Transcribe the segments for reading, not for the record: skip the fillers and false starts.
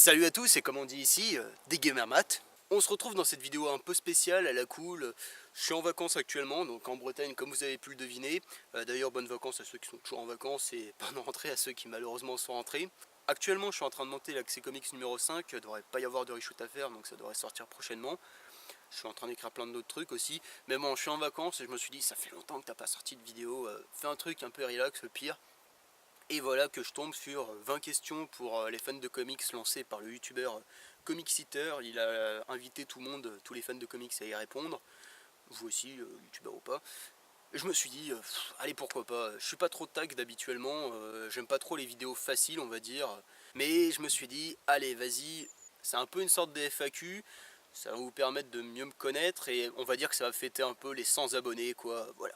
Salut à tous et comme on dit ici, des gamers mat. On se retrouve dans cette vidéo un peu spéciale à la cool. Je suis en vacances actuellement, donc en Bretagne comme vous avez pu le deviner. D'ailleurs bonnes vacances à ceux qui sont toujours en vacances et bonne rentrée à ceux qui malheureusement sont rentrés. Actuellement je suis en train de monter l'Accès Comics numéro 5, il ne devrait pas y avoir de reshoot à faire donc ça devrait sortir prochainement. Je suis en train d'écrire plein d'autres trucs aussi. Mais bon, je suis en vacances et je me suis dit ça fait longtemps que t'as pas sorti de vidéo, fais un truc un peu relax, le pire. Et voilà que je tombe sur 20 questions pour les fans de comics lancées par le youtubeur Comic Eater. Il a invité tout le monde, tous les fans de comics à y répondre, vous aussi, youtubeur ou pas. Et je me suis dit, allez pourquoi pas, je suis pas trop tag d'habituellement, j'aime pas trop les vidéos faciles on va dire. Mais je me suis dit, allez vas-y, c'est un peu une sorte de FAQ, ça va vous permettre de mieux me connaître et on va dire que ça va fêter un peu les 100 abonnés quoi, voilà.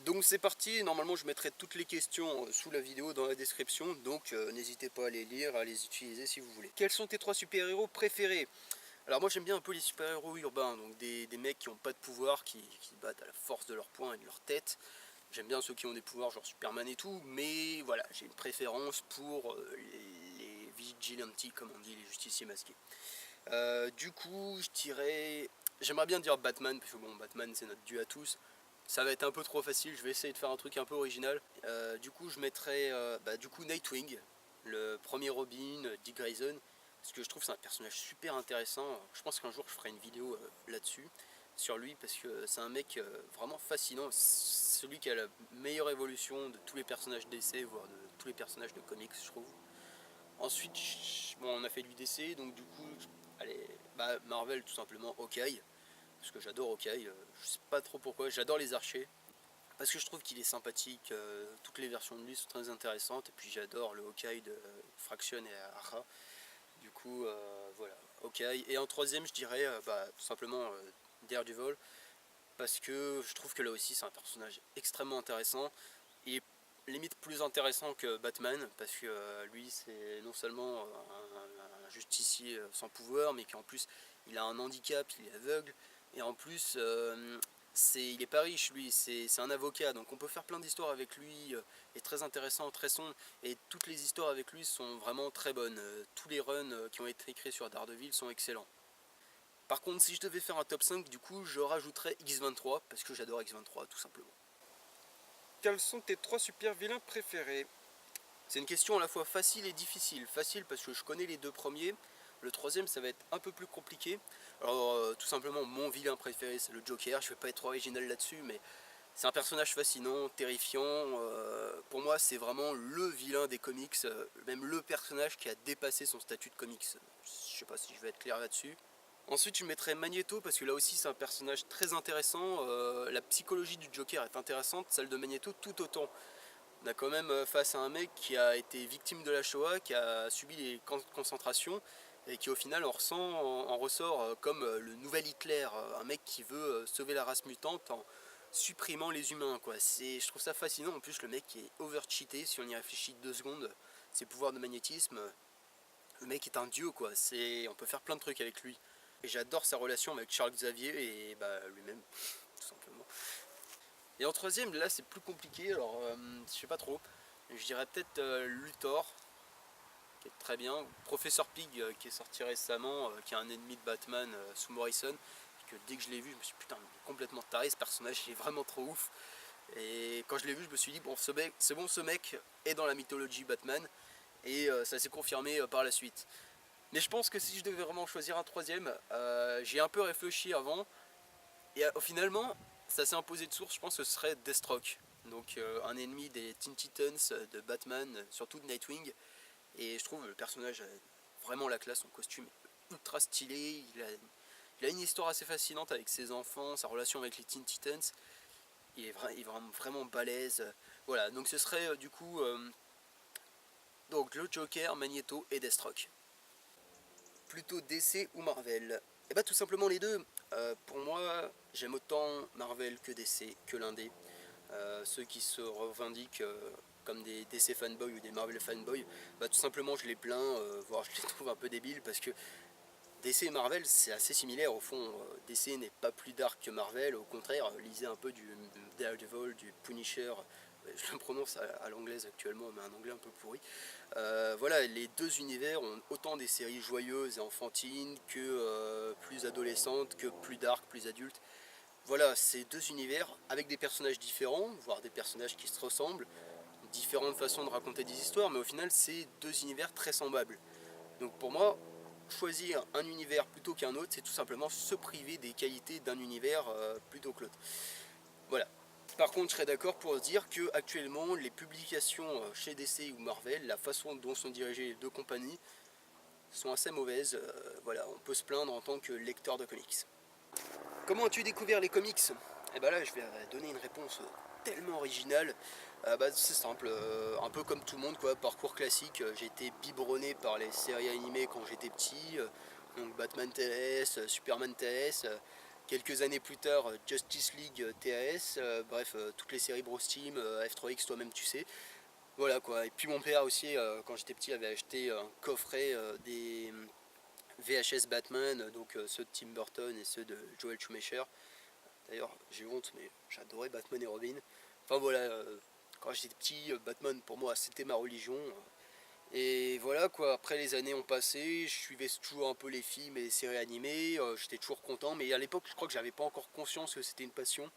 Donc c'est parti, normalement je mettrai toutes les questions sous la vidéo dans la description, donc n'hésitez pas à les lire, à les utiliser si vous voulez. Quels sont tes 3 super-héros préférés? Alors moi j'aime bien un peu les super-héros urbains, donc des mecs qui n'ont pas de pouvoir, qui battent à la force de leurs poings et de leur tête. J'aime bien ceux qui ont des pouvoirs genre Superman et tout, mais voilà, j'ai une préférence pour les vigilantes, comme on dit, les justiciers masqués. Du coup, je dirais... J'aimerais bien dire Batman, parce que bon, Batman c'est notre dieu à tous. Ça va être un peu trop facile, je vais essayer de faire un truc un peu original. Du coup, je mettrais du coup Nightwing, le premier Robin, Dick Grayson, parce que je trouve que c'est un personnage super intéressant. Je pense qu'un jour je ferai une vidéo là-dessus, sur lui, parce que c'est un mec vraiment fascinant. Celui qui a la meilleure évolution de tous les personnages DC, voire de tous les personnages de comics, je trouve. Ensuite, bon, on a fait du DC, donc du coup, allez, Marvel tout simplement, Hawkeye, parce que j'adore Hawkeye, je sais pas trop pourquoi, j'adore les archers, parce que je trouve qu'il est sympathique, toutes les versions de lui sont très intéressantes, et puis j'adore le Hawkeye de Fraction et Aja, du coup, voilà, Hawkeye. Et en troisième, je dirais tout simplement Daredevil, parce que je trouve que là aussi c'est un personnage extrêmement intéressant, et limite plus intéressant que Batman, parce que lui c'est non seulement un justicier sans pouvoir, mais qu'en plus il a un handicap, il est aveugle, et en plus il est pas riche lui, c'est un avocat, donc on peut faire plein d'histoires avec lui, et très intéressant, très sombre, et toutes les histoires avec lui sont vraiment très bonnes, tous les runs qui ont été écrits sur Daredevil sont excellents. Par contre si je devais faire un top 5, du coup je rajouterais X-23, parce que j'adore X-23 tout simplement. Quels sont tes 3 super vilains préférés? C'est une question à la fois facile et difficile. Facile parce que je connais les deux premiers. Le troisième, ça va être un peu plus compliqué. Alors, tout simplement, mon vilain préféré, c'est le Joker. Je ne vais pas être original là-dessus, mais c'est un personnage fascinant, terrifiant. Pour moi, c'est vraiment le vilain des comics, même le personnage qui a dépassé son statut de comics. Je ne sais pas si je vais être clair là-dessus. Ensuite, je mettrais Magneto parce que là aussi, c'est un personnage très intéressant. La psychologie du Joker est intéressante, celle de Magneto tout autant. On a quand même face à un mec qui a été victime de la Shoah, qui a subi les camps de concentration et qui au final en ressort comme le nouvel Hitler, un mec qui veut sauver la race mutante en supprimant les humains quoi. Je trouve ça fascinant, en plus le mec est over-cheaté si on y réfléchit 2 secondes, ses pouvoirs de magnétisme, le mec est un dieu quoi, on peut faire plein de trucs avec lui. Et j'adore sa relation avec Charles Xavier et lui-même, tout simplement. Et en troisième, là c'est plus compliqué, alors je sais pas trop. Je dirais peut-être Luthor, qui est très bien. Professeur Pig, qui est sorti récemment, qui est un ennemi de Batman sous Morrison. Que dès que je l'ai vu, je me suis dit putain, complètement taré ce personnage, il est vraiment trop ouf. Et quand je l'ai vu, je me suis dit bon, c'est bon, ce mec est dans la mythologie Batman. Et ça s'est confirmé par la suite. Mais je pense que si je devais vraiment choisir un troisième, j'ai un peu réfléchi avant. Et finalement, ça s'est imposé de source, je pense que ce serait Deathstroke. Donc un ennemi des Teen Titans, de Batman, surtout de Nightwing. Et je trouve le personnage a vraiment la classe, son costume est ultra stylé. Il a une histoire assez fascinante avec ses enfants, sa relation avec les Teen Titans. Il est vraiment balèze. Voilà, donc ce serait du coup donc le Joker, Magneto et Deathstroke. Plutôt DC ou Marvel? Et bah tout simplement les deux. Pour moi, j'aime autant Marvel que DC, que l'indé. Ceux qui se revendiquent comme des DC fanboys ou des Marvel fanboys, tout simplement je les plains, voire je les trouve un peu débiles parce que DC et Marvel c'est assez similaire au fond. DC n'est pas plus dark que Marvel, au contraire, lisez un peu du Daredevil, du Punisher, je le prononce à l'anglaise actuellement, mais un anglais un peu pourri. Voilà, les deux univers ont autant des séries joyeuses et enfantines que plus adolescentes, que plus dark, plus adultes. Voilà, c'est deux univers avec des personnages différents, voire des personnages qui se ressemblent, différentes façons de raconter des histoires, mais au final c'est deux univers très semblables. Donc pour moi, choisir un univers plutôt qu'un autre, c'est tout simplement se priver des qualités d'un univers plutôt que l'autre. Voilà. Par contre, je serais d'accord pour dire que actuellement, les publications chez DC ou Marvel, la façon dont sont dirigées les deux compagnies, sont assez mauvaises. Voilà, on peut se plaindre en tant que lecteur de comics. Comment as-tu découvert les comics? Et bah là, je vais donner une réponse tellement originale. C'est simple, un peu comme tout le monde, quoi, parcours classique. J'ai été biberonné par les séries animées quand j'étais petit, donc Batman TS, Superman TS. Quelques années plus tard, Justice League TAS, bref, toutes les séries Bros Team, F3X, toi-même tu sais. Voilà quoi. Et puis mon père aussi, quand j'étais petit, avait acheté un coffret des VHS Batman, donc ceux de Tim Burton et ceux de Joel Schumacher. D'ailleurs, j'ai honte, mais j'adorais Batman et Robin. Enfin voilà, quand j'étais petit, Batman pour moi c'était ma religion. Et voilà quoi, après les années ont passé, je suivais toujours un peu les films et les séries animées, j'étais toujours content, mais à l'époque je crois que j'avais pas encore conscience que c'était une passion.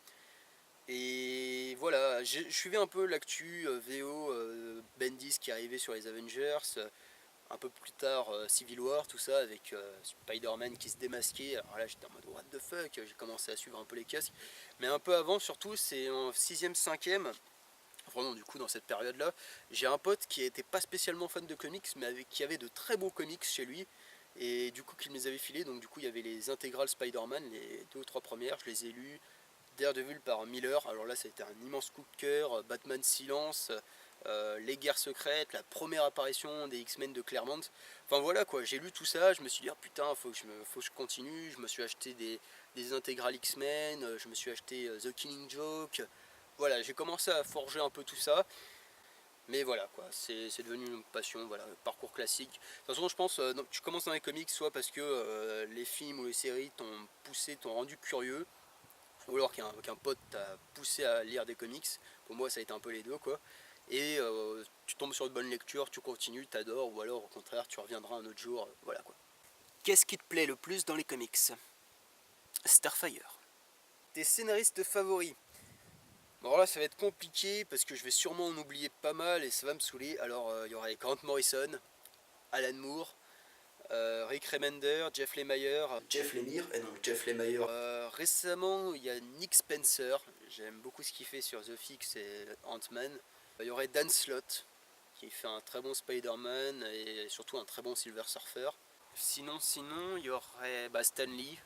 Et voilà, je suivais un peu l'actu VO Bendis qui arrivait sur les Avengers, un peu plus tard Civil War, tout ça, avec Spider-Man qui se démasquait. Alors là j'étais en mode what the fuck, j'ai commencé à suivre un peu les casques. Mais un peu avant surtout, c'est en 6ème, 5ème, vraiment du coup dans cette période là, j'ai un pote qui était pas spécialement fan de comics, mais qui avait de très beaux comics chez lui. Et du coup qu'il me les avait filés, donc du coup il y avait les intégrales Spider-Man, les deux ou trois premières, je les ai lues. Daredevil par Miller, alors là ça a été un immense coup de cœur, Batman Silence, les guerres secrètes, la première apparition des X-Men de Claremont. Enfin voilà quoi, j'ai lu tout ça, je me suis dit oh, putain faut que je continue, je me suis acheté des intégrales X-Men, je me suis acheté The Killing Joke. Voilà, j'ai commencé à forger un peu tout ça. Mais voilà quoi, c'est devenu une passion, voilà, parcours classique. De toute façon je pense, tu commences dans les comics soit parce que les films ou les séries t'ont poussé, t'ont rendu curieux, ou alors qu'un pote t'a poussé à lire des comics. Pour moi ça a été un peu les deux quoi. Et tu tombes sur une bonne lecture, tu continues, t'adores, ou alors au contraire tu reviendras un autre jour, voilà quoi. Qu'est-ce qui te plaît le plus dans les comics? Starfire. Tes scénaristes favoris? Bon alors là ça va être compliqué parce que je vais sûrement en oublier pas mal et ça va me saouler. Alors il y aurait Grant Morrison, Alan Moore, Rick Remender, Jeff Lemire. Jeff Lemire, et non Jeff Lemire. Récemment il y a Nick Spencer, j'aime beaucoup ce qu'il fait sur The Fix et Ant-Man. Il y aurait Dan Slott qui fait un très bon Spider-Man et surtout un très bon Silver Surfer. Sinon, il y aurait Stan Lee,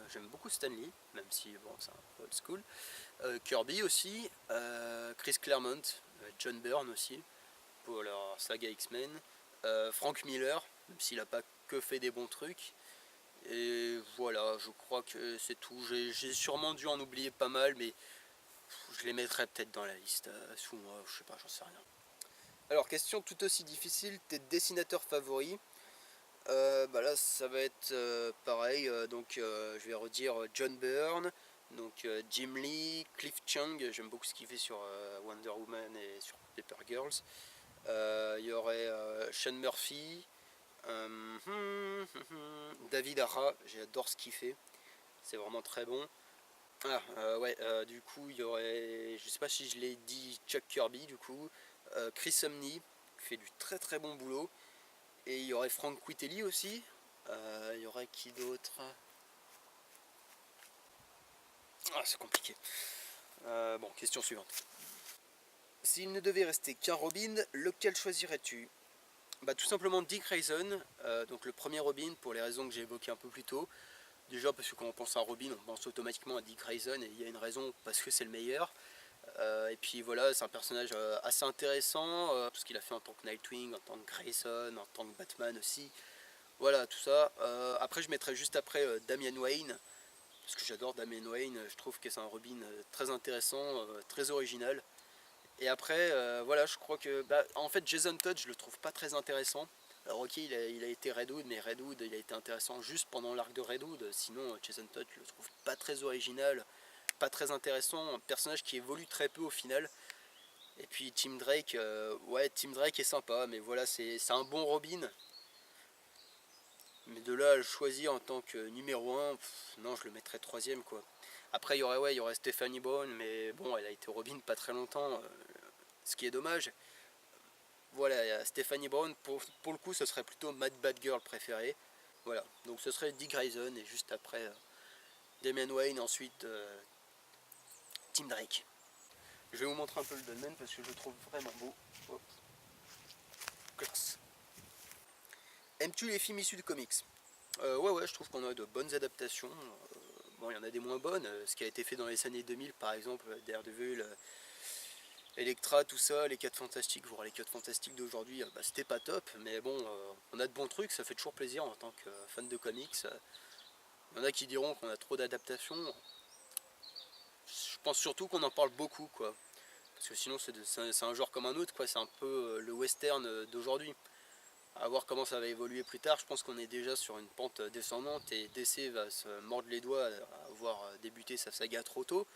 j'aime beaucoup Stan Lee, même si bon, c'est un peu old school. Kirby aussi, Chris Claremont, John Byrne aussi, pour leur saga X-Men. Frank Miller, même s'il n'a pas que fait des bons trucs. Et voilà, je crois que c'est tout. J'ai sûrement dû en oublier pas mal, mais je les mettrai peut-être dans la liste sous moi, je sais pas, j'en sais rien. Alors, question tout aussi difficile, tes dessinateurs favoris? Là ça va être pareil, je vais redire John Byrne, donc Jim Lee, Cliff Chiang, j'aime beaucoup ce qu'il fait sur Wonder Woman et sur Paper Girls. Il y aurait Sean Murphy, David Ara, j'adore ce qu'il fait, c'est vraiment très bon. Du coup il y aurait, je sais pas si je l'ai dit, Chuck Kirby du coup, Chris Samney qui fait du très très bon boulot. Et il y aurait Frank Quitelli aussi. Il y aurait qui d'autre? Ah, c'est compliqué. Question suivante. S'il ne devait rester qu'un Robin, lequel choisirais-tu? Tout simplement Dick Grayson, donc le premier Robin pour les raisons que j'ai évoquées un peu plus tôt. Déjà parce que quand on pense à Robin, on pense automatiquement à Dick Grayson et il y a une raison parce que c'est le meilleur. Et puis voilà, c'est un personnage assez intéressant, tout ce qu'il a fait en tant que Nightwing, en tant que Grayson, en tant que Batman aussi. Voilà, tout ça. Après, je mettrai juste après Damian Wayne, parce que j'adore Damian Wayne, je trouve que c'est un Robin très intéressant, très original. Et après, voilà, je crois que... en fait, Jason Todd, je le trouve pas très intéressant. Alors ok, il a été Redwood, mais Redwood, il a été intéressant juste pendant l'arc de Redwood. Sinon, Jason Todd, je le trouve pas très original, pas très intéressant, un personnage qui évolue très peu au final. Et puis Tim Drake, ouais, Tim Drake est sympa, mais voilà, c'est un bon Robin. Mais de là à le choisir en tant que numéro 1, non, je le mettrais troisième, quoi. Après, il y aurait Stephanie Brown, mais bon, elle a été Robin pas très longtemps, ce qui est dommage. Voilà, Stephanie Brown, pour le coup, ce serait plutôt ma Bad Girl préférée. Voilà, donc ce serait Dick Grayson, et juste après, Damian Wayne, ensuite Tim Drake. Je vais vous montrer un peu le Dolmen parce que je le trouve vraiment beau. Hop. Classe. Aimes-tu les films issus de comics? Ouais, je trouve qu'on a de bonnes adaptations. Bon, il y en a des moins bonnes. Ce qui a été fait dans les années 2000, par exemple, Daredevil, Electra, tout ça, les 4 Fantastiques, voire les 4 Fantastiques d'aujourd'hui, bah, c'était pas top. Mais bon, on a de bons trucs, ça fait toujours plaisir en tant que fan de comics. Il y en a qui diront qu'on a trop d'adaptations. Je pense surtout qu'on en parle beaucoup, quoi. Parce que sinon, c'est un genre comme un autre, quoi. C'est un peu le western d'aujourd'hui. À voir comment ça va évoluer plus tard. Je pense qu'on est déjà sur une pente descendante et DC va se mordre les doigts à avoir débuté sa saga trop tôt.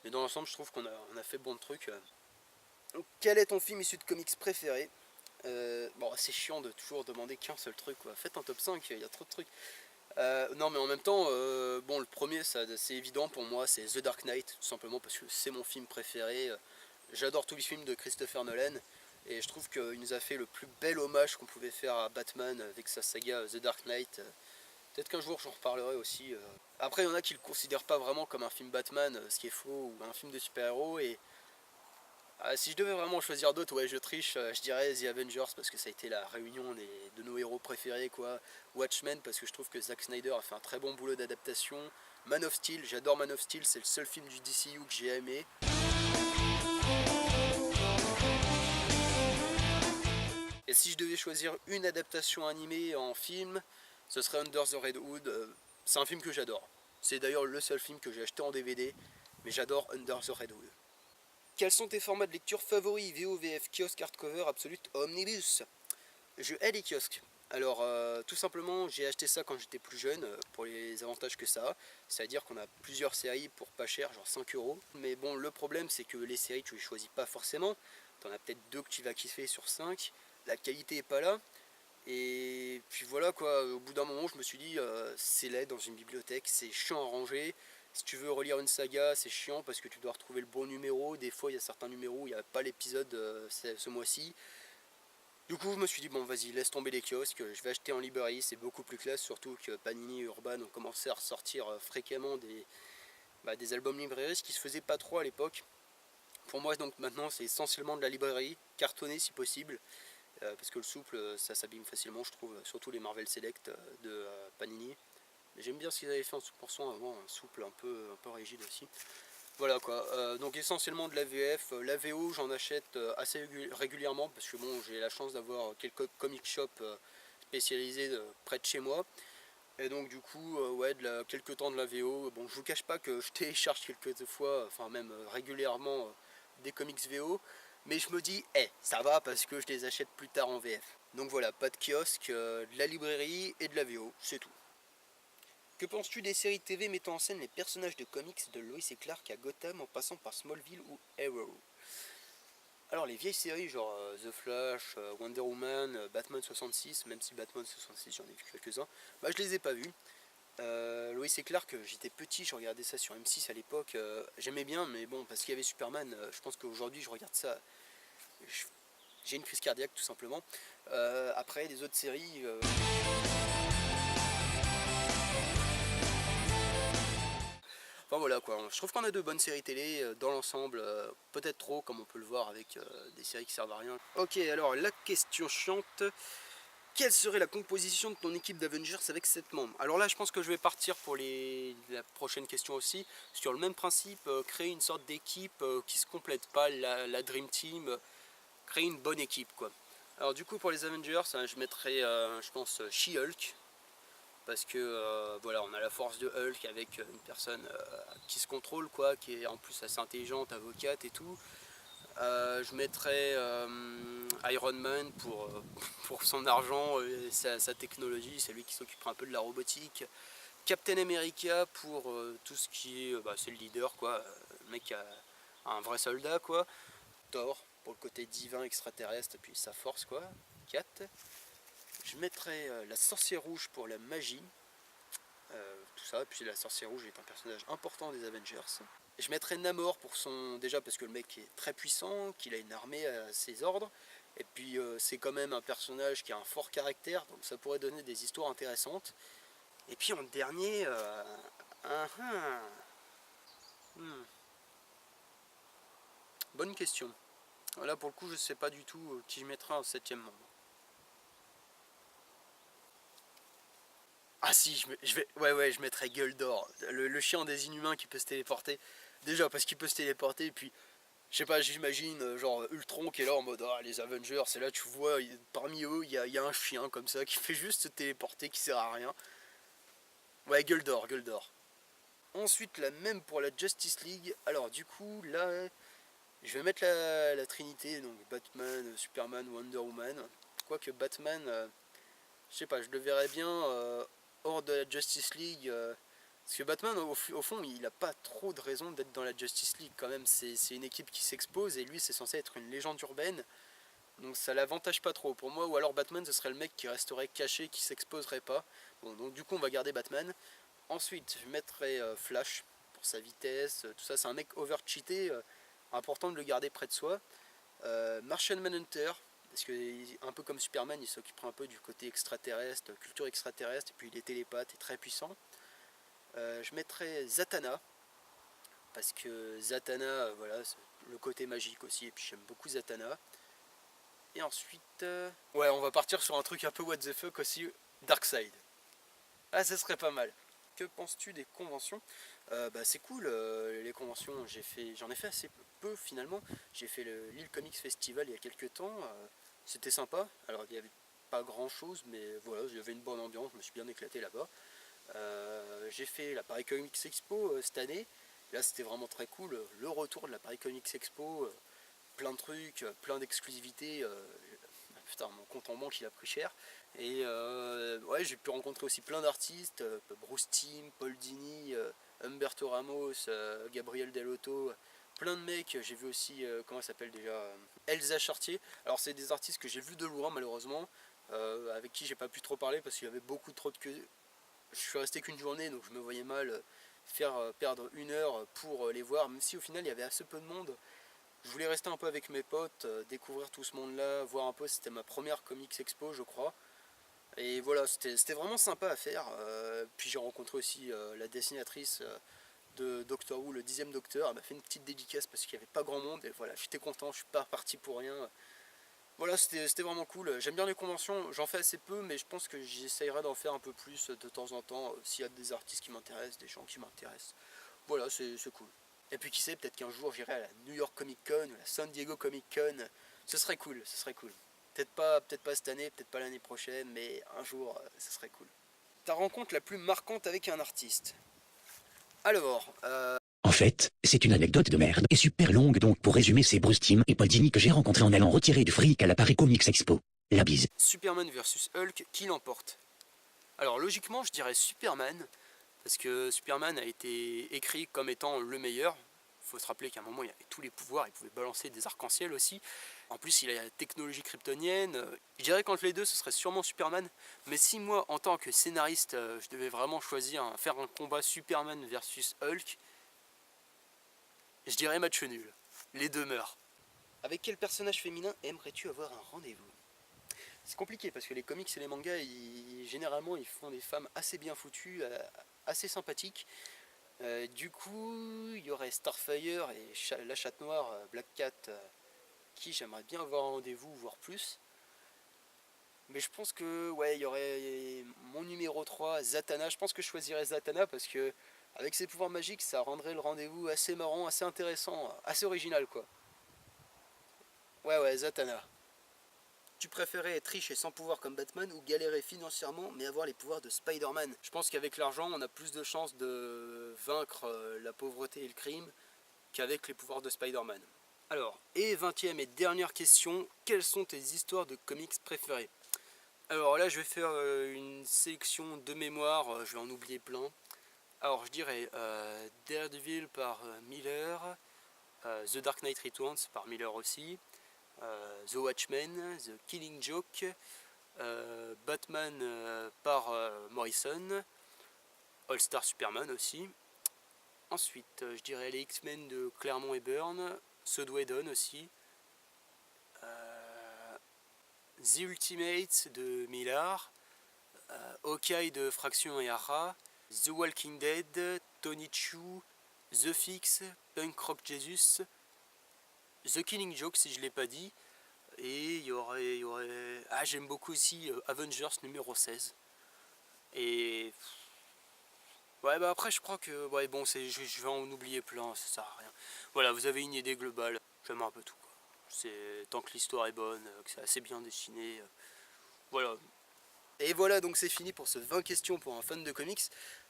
Mais dans l'ensemble, je trouve on a fait bon de trucs. Donc, quel est ton film issu de comics préféré? Bon, c'est chiant de toujours demander qu'un seul truc, quoi. Faites un top 5, il y a trop de trucs. Non, mais en même temps, bon, le premier, c'est évident pour moi, c'est The Dark Knight, tout simplement parce que c'est mon film préféré. J'adore tous les films de Christopher Nolan. Et je trouve qu'il nous a fait le plus bel hommage qu'on pouvait faire à Batman avec sa saga The Dark Knight. Peut-être qu'un jour j'en reparlerai aussi. Après, il y en a qui ne le considèrent pas vraiment comme un film Batman, ce qui est faux, ou un film de super-héros. Et si je devais vraiment choisir d'autres, ouais, je triche, je dirais The Avengers parce que ça a été la réunion de nos héros préférés, quoi. Watchmen parce que je trouve que Zack Snyder a fait un très bon boulot d'adaptation. Man of Steel, j'adore Man of Steel, c'est le seul film du DCU que j'ai aimé. Et si je devais choisir une adaptation animée en film, ce serait Under the Red Hood. C'est un film que j'adore. C'est d'ailleurs le seul film que j'ai acheté en DVD, mais j'adore Under the Red Hood. Quels sont tes formats de lecture favoris? VO, VF, kiosque, hardcover, absolute, omnibus? Je hais les kiosques. Alors, tout simplement, j'ai acheté ça quand j'étais plus jeune, pour les avantages que ça a. C'est-à-dire qu'on a plusieurs séries pour pas cher, genre 5 euros. Mais bon, le problème, c'est que les séries, tu les choisis pas forcément. T'en as peut-être 2 que tu vas kiffer sur 5. La qualité est pas là. Et puis voilà, quoi, au bout d'un moment, je me suis dit, c'est laid dans une bibliothèque, c'est chiant à ranger. Si tu veux relire une saga, c'est chiant parce que tu dois retrouver le bon numéro. Des fois, il y a certains numéros où il n'y a pas l'épisode ce mois-ci. Du coup, je me suis dit, bon, vas-y, laisse tomber les kiosques, je vais acheter en librairie, c'est beaucoup plus classe, surtout que Panini et Urban ont commencé à ressortir fréquemment des albums librairies, ce qui se faisait pas trop à l'époque. Pour moi, donc maintenant, c'est essentiellement de la librairie, cartonné si possible, parce que le souple, ça s'abîme facilement, je trouve, surtout les Marvel Select de Panini. Mais j'aime bien ce qu'ils avaient fait en souple pour son avant, un souple un peu rigide aussi. Voilà, quoi, donc essentiellement de la VF, la VO j'en achète assez régulièrement parce que bon, j'ai la chance d'avoir quelques comic shops spécialisés près de chez moi. Et donc du coup, ouais, quelques temps de la VO. Bon, je vous cache pas que je télécharge quelques fois, enfin même régulièrement des comics VO, mais je me dis, ça va parce que je les achète plus tard en VF. Donc voilà, pas de kiosque, de la librairie et de la VO, c'est tout. Que penses-tu des séries TV mettant en scène les personnages de comics de Lois et Clark à Gotham en passant par Smallville ou Arrow? Alors les vieilles séries genre The Flash, Wonder Woman, Batman 66, même si Batman 66 j'en ai vu quelques-uns, bah je les ai pas vus. Lois et Clark, j'étais petit, je regardais ça sur M6 à l'époque, j'aimais bien, mais bon, parce qu'il y avait Superman, je pense qu'aujourd'hui je regarde ça, j'ai une crise cardiaque tout simplement. Après les autres séries... Enfin voilà, quoi, je trouve qu'on a de bonnes séries télé dans l'ensemble, peut-être trop comme on peut le voir avec des séries qui servent à rien. Ok, alors la question chiante, quelle serait la composition de ton équipe d'Avengers avec 7 membres? Alors là je pense que je vais partir pour la prochaine question aussi, sur le même principe, créer une sorte d'équipe qui se complète pas, la Dream Team, créer une bonne équipe, quoi. Alors du coup pour les Avengers, je mettrais je pense She-Hulk, parce que voilà, on a la force de Hulk avec une personne qui se contrôle, quoi, qui est en plus assez intelligente, avocate et tout. Je mettrais Iron Man pour son argent et sa technologie, c'est lui qui s'occupera un peu de la robotique. Captain America pour tout ce qui est, c'est le leader, quoi, le mec un vrai soldat, quoi. Thor, pour le côté divin extraterrestre, et puis sa force quoi, 4. Je mettrai la sorcière rouge pour la magie, tout ça, puis la sorcière rouge est un personnage important des Avengers. Et je mettrai Namor pour son, déjà parce que le mec est très puissant, qu'il a une armée à ses ordres, et puis c'est quand même un personnage qui a un fort caractère, donc ça pourrait donner des histoires intéressantes. Et puis en dernier, bonne question. Là pour le coup je sais pas du tout qui je mettrai en 7ème membre. Ah si, je mettrais Gueldor, le chien des inhumains qui peut se téléporter. Déjà parce qu'il peut se téléporter, et puis je sais pas, j'imagine genre Ultron qui est là en mode ah les Avengers, et là tu vois parmi eux il y a un chien comme ça qui fait juste se téléporter, qui sert à rien. Ouais, Gueldor. Ensuite la même pour la Justice League. Alors du coup là je vais mettre la Trinité, donc Batman, Superman, Wonder Woman. Quoique Batman, je sais pas, je le verrais bien hors de la Justice League. Parce que Batman, au fond, il n'a pas trop de raison d'être dans la Justice League quand même. C'est une équipe qui s'expose et lui, c'est censé être une légende urbaine. Donc ça l'avantage pas trop pour moi. Ou alors Batman, ce serait le mec qui resterait caché, qui s'exposerait pas. Bon, donc du coup, on va garder Batman. Ensuite, je mettrai Flash pour sa vitesse, tout ça. C'est un mec over-cheaté. Important de le garder près de soi. Martian Manhunter, parce que un peu comme Superman, il s'occupera un peu du côté extraterrestre, culture extraterrestre, et puis il est télépathe et très puissant. Je mettrai Zatanna, parce que Zatanna, voilà, c'est le côté magique aussi, et puis j'aime beaucoup Zatanna. Et ensuite, ouais, on va partir sur un truc un peu what the fuck aussi, Darkseid. Ah, ça serait pas mal. Que penses-tu des conventions? Bah, c'est cool, les conventions, j'en ai fait assez peu finalement. J'ai fait le Lille Comics Festival il y a quelques temps, c'était sympa. Alors il n'y avait pas grand chose, mais voilà, il y avait une bonne ambiance, je me suis bien éclaté là-bas. J'ai fait la Paris Comics Expo cette année, là c'était vraiment très cool, le retour de la Paris Comics Expo, plein de trucs, plein d'exclusivités. Putain, mon compte en banque il a pris cher. Et ouais, j'ai pu rencontrer aussi plein d'artistes, Bruce Timm, Paul Dini, Humberto Ramos, Gabriel Delotto, plein de mecs. J'ai vu aussi, comment ça s'appelle déjà, Elsa Chartier. Alors c'est des artistes que j'ai vus de loin malheureusement, avec qui j'ai pas pu trop parler parce qu'il y avait beaucoup trop de queues. Je suis resté qu'une journée, donc je me voyais mal faire perdre 1 heure pour les voir, même si au final il y avait assez peu de monde. Je voulais rester un peu avec mes potes, découvrir tout ce monde-là, voir un peu, c'était ma première Comics Expo je crois. Et voilà, c'était vraiment sympa à faire. Puis j'ai rencontré aussi la dessinatrice de Doctor Who, le 10e Docteur. Elle m'a fait une petite dédicace parce qu'il n'y avait pas grand monde. Et voilà, j'étais content, je suis pas parti pour rien. Voilà, c'était vraiment cool. J'aime bien les conventions, j'en fais assez peu, mais je pense que j'essayerai d'en faire un peu plus de temps en temps, s'il y a des artistes qui m'intéressent, des gens qui m'intéressent. Voilà, c'est cool. Et puis qui sait, peut-être qu'un jour j'irai à la New York Comic Con, ou à la San Diego Comic Con. Ce serait cool, ce serait cool. Peut-être pas cette année, peut-être pas l'année prochaine, mais un jour, ce serait cool. Ta rencontre la plus marquante avec un artiste? Alors, En fait, c'est une anecdote de merde et super longue, donc pour résumer, c'est Bruce Timm et Paul Dini que j'ai rencontrés en allant retirer du fric à la Paris Comics Expo. La bise. Superman versus Hulk, qui l'emporte? Alors logiquement, je dirais Superman, parce que Superman a été écrit comme étant le meilleur. Il faut se rappeler qu'à un moment, il avait tous les pouvoirs, il pouvait balancer des arcs-en-ciel aussi. En plus, il a la technologie kryptonienne. Je dirais qu'entre les deux, ce serait sûrement Superman. Mais si moi, en tant que scénariste, je devais vraiment choisir, faire un combat Superman versus Hulk, je dirais match nul. Les deux meurent. Avec quel personnage féminin aimerais-tu avoir un rendez-vous? C'est compliqué parce que les comics et les mangas, généralement, ils font des femmes assez bien foutues, assez sympathiques. Du coup, il y aurait Starfire et la chatte noire, Black Cat, qui j'aimerais bien avoir un rendez-vous, voire plus. Mais je pense que, ouais, il y aurait mon numéro 3, Zatanna. Je pense que je choisirais Zatanna parce que, avec ses pouvoirs magiques, ça rendrait le rendez-vous assez marrant, assez intéressant, assez original, quoi. Ouais, Zatanna. Tu préférais être riche et sans pouvoir comme Batman ou galérer financièrement mais avoir les pouvoirs de Spider-Man? Je pense qu'avec l'argent, on a plus de chances de vaincre la pauvreté et le crime qu'avec les pouvoirs de Spider-Man. Alors, et 20e et dernière question, quelles sont tes histoires de comics préférées? Alors là, je vais faire une sélection de mémoire, je vais en oublier plein. Alors, je dirais Daredevil par Miller, The Dark Knight Returns par Miller aussi, The Watchmen, The Killing Joke, Batman par Morrison, All Star Superman aussi. Ensuite, je dirais les X-Men de Claremont et Byrne, ceux de Whedon aussi. The Ultimates de Millar, Hawkeye de Fraction et Hara, The Walking Dead, Tony Chu, The Fix, Punk Rock Jesus, The Killing Joke si je ne l'ai pas dit, et il y aurait... Ah, j'aime beaucoup aussi Avengers numéro 16. Et... Ouais, bah après je crois que... Ouais, bon, je vais en oublier plein, ça sert à rien. Voilà, vous avez une idée globale, j'aime un peu tout, quoi. Tant que l'histoire est bonne, que c'est assez bien dessiné, voilà. Et voilà, donc c'est fini pour ce 20 questions pour un fan de comics.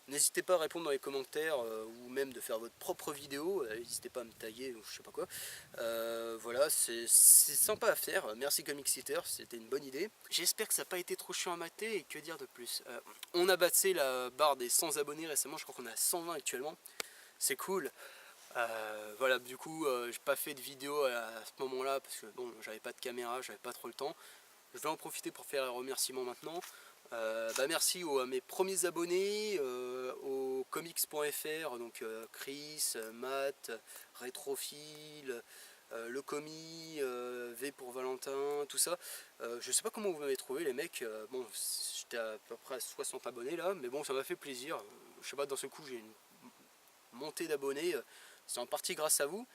N'hésitez pas à répondre dans les commentaires ou même de faire votre propre vidéo. N'hésitez pas à me taguer ou je sais pas quoi. Voilà, c'est sympa à faire. Merci Comic Eater, c'était une bonne idée. J'espère que ça n'a pas été trop chiant à mater et que dire de plus. On a battu la barre des 100 abonnés récemment, je crois qu'on est à 120 actuellement. C'est cool. Voilà, du coup, j'ai pas fait de vidéo à ce moment-là parce que bon, j'avais pas de caméra, j'avais pas trop le temps. Je vais en profiter pour faire un remerciement maintenant. Merci à mes premiers abonnés, au comics.fr, donc Chris, Matt, Rétrophile, Le Comi, V pour Valentin, tout ça. Je sais pas comment vous m'avez trouvé les mecs, bon j'étais à peu près à 60 abonnés là, mais bon ça m'a fait plaisir. Je sais pas, dans ce coup j'ai une montée d'abonnés, c'est en partie grâce à vous.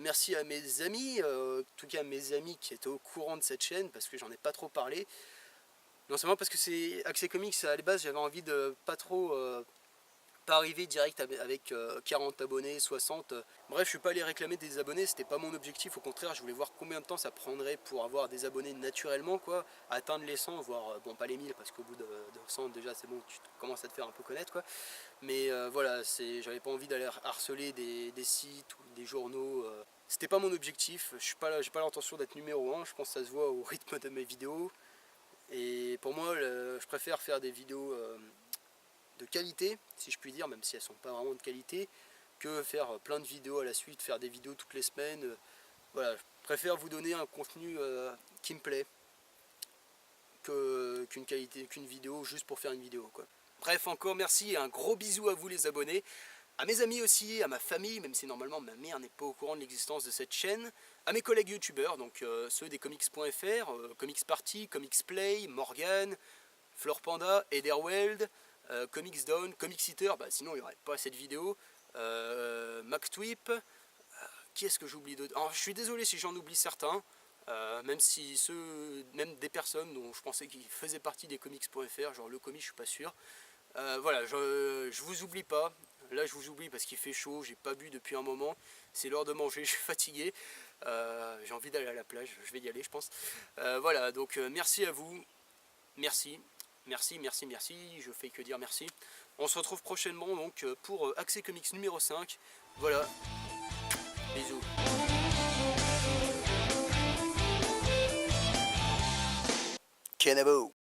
Merci à mes amis, en tout cas mes amis qui étaient au courant de cette chaîne parce que j'en ai pas trop parlé. Non seulement parce que c'est Accès Comics, à la base j'avais envie de pas arriver direct avec 40 abonnés, 60. Bref, je suis pas allé réclamer des abonnés, c'était pas mon objectif, au contraire je voulais voir combien de temps ça prendrait pour avoir des abonnés naturellement, quoi, atteindre les 100, voire bon pas les 1000 parce qu'au bout de 100 déjà c'est bon, tu commences à te faire un peu connaître, quoi. Mais voilà, j'avais pas envie d'aller harceler des sites ou des journaux. C'était pas mon objectif, j'ai pas l'intention d'être numéro 1, je pense que ça se voit au rythme de mes vidéos. Et pour moi, je préfère faire des vidéos de qualité, si je puis dire, même si elles sont pas vraiment de qualité, que faire plein de vidéos à la suite, faire des vidéos toutes les semaines. Voilà, je préfère vous donner un contenu qui me plaît qu'une vidéo juste pour faire une vidéo, quoi. Bref, encore merci et un gros bisou à vous les abonnés, à mes amis aussi, à ma famille, même si normalement ma mère n'est pas au courant de l'existence de cette chaîne, à mes collègues youtubeurs, donc ceux des comics.fr, Comics Party, Comics Play, Morgan, Flore Panda, Ederweld, Comics Down, Comics Eater, sinon il n'y aurait pas cette vidéo, MacTweep, qui est-ce que j'oublie d'autre? Je suis désolé si j'en oublie certains, même si même des personnes dont je pensais qu'ils faisaient partie des comics.fr, genre le comic, je suis pas sûr. Voilà, je vous oublie pas. Là je vous oublie parce qu'il fait chaud, j'ai pas bu depuis un moment, c'est l'heure de manger, je suis fatigué, j'ai envie d'aller à la plage, je vais y aller je pense. Voilà, donc merci à vous, merci, je fais que dire merci. On se retrouve prochainement donc pour Accès Comics numéro 5, voilà, bisous. Kenavo.